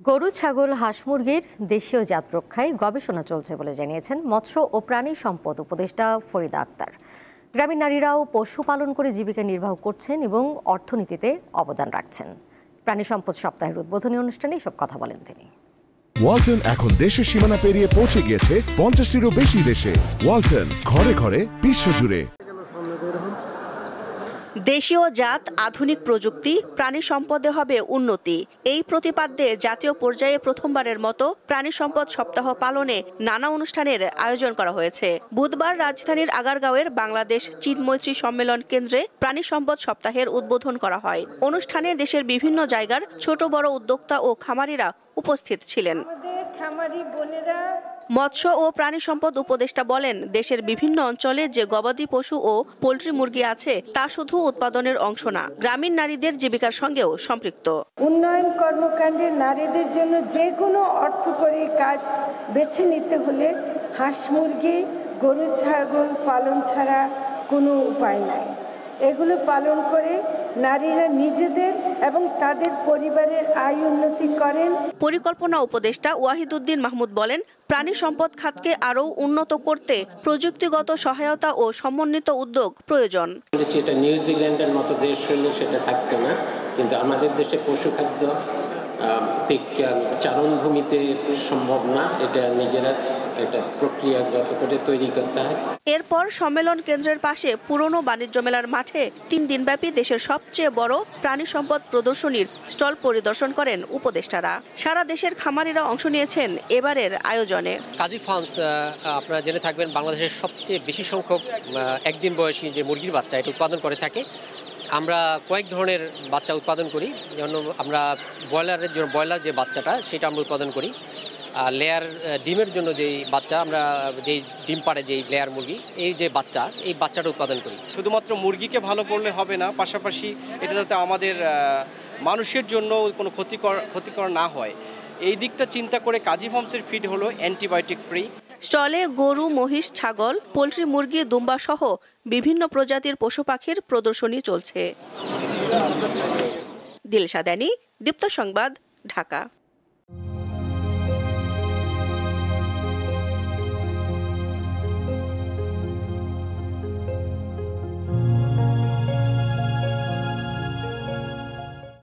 গরু, ছাগল, হাঁস মুরগির দেশীয় জাত রক্ষায় গবেষণা চলছে বলে জানিয়েছেন মৎস্য ও প্রাণী সম্পদ উপদেষ্টা ফরিদা আক্তার। গ্রামীণ নারীরাও পশুপালন করে জীবিকা নির্বাহ করছেন এবং অর্থনীতিতে অবদান রাখছেন। প্রাণী সম্পদ সপ্তাহের উদ্বোধনী অনুষ্ঠানে এসব কথা বলেন তিনি। ওয়ালটন এখন দেশের সীমানা পেরিয়ে পৌঁছে গিয়েছে 50টিরও বেশি দেশে। ওয়ালটন, ঘরে ঘরে বিশ্বজুড়ে। দেশীয় জাত, আধুনিক প্রযুক্তি, প্রাণী সম্পদে হবে উন্নতি, এই প্রতিপাদ্যে জাতীয় পর্যায়ে প্রথমবারের মতো প্রাণী সম্পদ সপ্তাহ পালনে নানা অনুষ্ঠানের আয়োজন করা হয়েছে। বুধবার রাজধানীর আগারগাঁওয়ের বাংলাদেশ চীন মৈত্রী সম্মেলন কেন্দ্রে প্রাণী সম্পদ সপ্তাহের উদ্বোধন করা হয়। অনুষ্ঠানে দেশের বিভিন্ন জায়গার ছোট বড় উদ্যোক্তা ও খামারিরা উপস্থিত ছিলেন। মৎস্য ও প্রাণী সম্পদ উপদেষ্টা বলেন, দেশের বিভিন্ন অঞ্চলে যে গবাদি পশু ও পোল্ট্রি মুরগি আছে তা শুধু উৎপাদনের অংশ না, গ্রামীণ নারীদের জীবিকার সঙ্গেও সম্পৃক্ত। উন্নয়ন কর্মকাণ্ডে নারীদের জন্য যে কোনো অর্থকরী কাজ বেছে নিতে হলে হাঁস মুরগি, গরু ছাগল পালন ছাড়া কোনো উপায় নাই। এগুলো পালন করে নারীরা নিজেদের এবং তাদের পরিবারের আয় উন্নতি করেন। পরিকল্পনা উপদেষ্টা ওয়াহিদুদ্দিন মাহমুদ বলেন, প্রাণী সম্পদ খাতকে আরও উন্নত করতে প্রযুক্তিগত সহায়তা ও সমন্বিত উদ্যোগ প্রয়োজন। এটা নিউজিল্যান্ডের মতো দেশ হলে সেটা থাকতো না, কিন্তু আমাদের দেশে পশুখাদ্য চারণভূমিতে সম্ভব না, এটা নিজেরা এটা প্রক্রিয়াগত করে তৈরি করতে হয়। এরপর সম্মেলন কেন্দ্রের পাশে পুরনো বাণিজ্য মেলার মাঠে 3 দিনব্যাপী দেশের সবচেয়ে বড় প্রাণী সম্পদ প্রদর্শনীর স্টল পরিদর্শন করেন উপদেষ্টারা। সারা দেশের খামারিরা অংশ নিয়েছেন এবারের আয়োজনে। কাজী ফার্মস, আপনারা জেনে থাকবেন, বাংলাদেশের সবচেয়ে বেশি সংখ্যক একদিন বয়সী যে মুরগির বাচ্চা এটা উৎপাদন করে থাকে। আমরা কয়েক ধরনের বাচ্চা উৎপাদন করি, যেমন আমরা ব্রয়লার যে বাচ্চাটা সেটা আমরা উৎপাদন করি। লেয়ার ডিমের জন্য যেই বাচ্চা, আমরা যেই ডিম পাড়ে যেই লেয়ার মুরগি, এই যে বাচ্চা, এই বাচ্চাটা উৎপাদন করি। শুধুমাত্র মুরগিকে ভালো করলে হবে না, পাশাপাশি এটা যাতে আমাদের মানুষের জন্য কোনো ক্ষতিকর না হয়, এই দিকটা চিন্তা করে কাজী ফার্মসের ফিড হলো অ্যান্টিবায়োটিক ফ্রি। স্টলে গরু, মহিষ, ছাগল, পোল্ট্রি মুরগি, দুম্বা সহ বিভিন্ন প্রজাতির পশু পাখির প্রদর্শনী চলছে। দিলশা দানি, দীপ্ত সংবাদ, ঢাকা।